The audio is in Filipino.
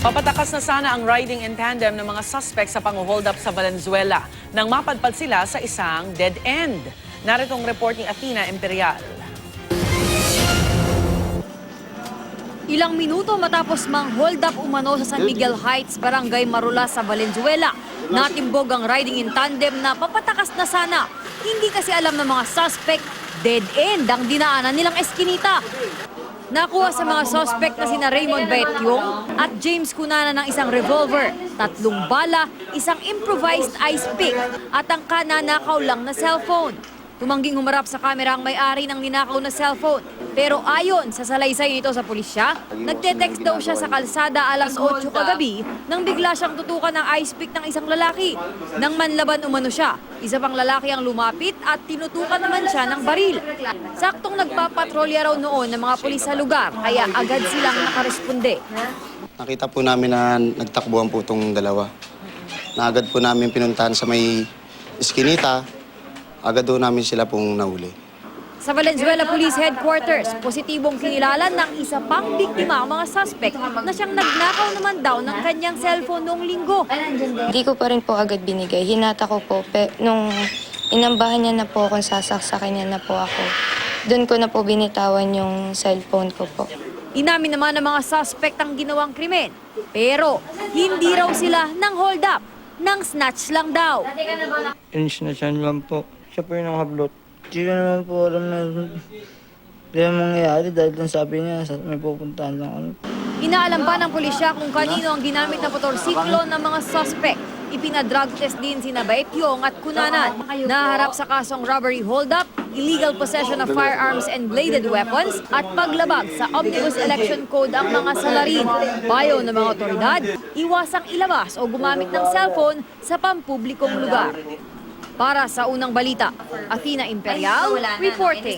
Papatakas na sana ang riding in tandem ng mga suspect sa pang-hold up sa Valenzuela nang mapadpad sila sa isang dead end. Narito ang report ni Athena Imperial. Ilang minuto matapos mang-hold up umano sa San Miguel Heights, Barangay Marulas sa Valenzuela, natimbog ang riding in tandem na papatakas na sana. Hindi kasi alam ng mga suspect, dead end ang dinaanan nilang eskinita. Nakuha sa mga suspect na sina Raymond Baetyong at James Cunana ng isang revolver, 3 bala, isang improvised ice pick at ang kananakaw lang na cellphone. Tumangging humarap sa kamera ang may-ari ng ninakaw na cellphone. Pero ayon sa salaysay nito sa pulisya, nagte-text daw siya sa kalsada alas 8 kagabi nang bigla siyang tutukan ng ice pick ng isang lalaki. Nang manlaban umano siya, isa pang lalaki ang lumapit at tinutukan naman siya ng baril. Saktong nagpapatrolya raw noon ng mga pulis sa lugar, kaya agad silang nakaresponde. Nakita po namin na nagtakbuhan po itong dalawa. Na agad po namin pinuntahan sa may iskinita, agad doon namin sila pong nahuli. Sa Valenzuela Police Headquarters, positibong kinilala ng isa pang biktima ang mga suspect na siyang nagnakaw naman daw ng kanyang cellphone noong linggo. Hindi ko pa rin po agad binigay. Hinata ko po. Nung inambahan niya na po kung sasaksakin niya na po ako, doon ko na po binitawan yung cellphone ko po. Inamin naman ng mga suspect ang ginawang krimen. Pero hindi raw sila nang hold up, nang snatch lang daw. Inisnatchan lang po. Siya po yung nakablot. Hindi ko naman po alam na hindi mangyayari dahil lang sabi niya may pupuntahan lang kami. Inaalam pa ng pulisya kung kanino ang ginamit na motorsiklo ng mga suspect. Ipina-drug test din sina Baetyong at Cunanan. Naharap sa kasong robbery hold-up, illegal possession of firearms and bladed weapons at paglabag sa Omnibus Election Code ang mga salarin. Payo ng mga otoridad, iwasang ilabas o gumamit ng cellphone sa pampublikong lugar. Para sa unang balita, Athena Imperial, reporting.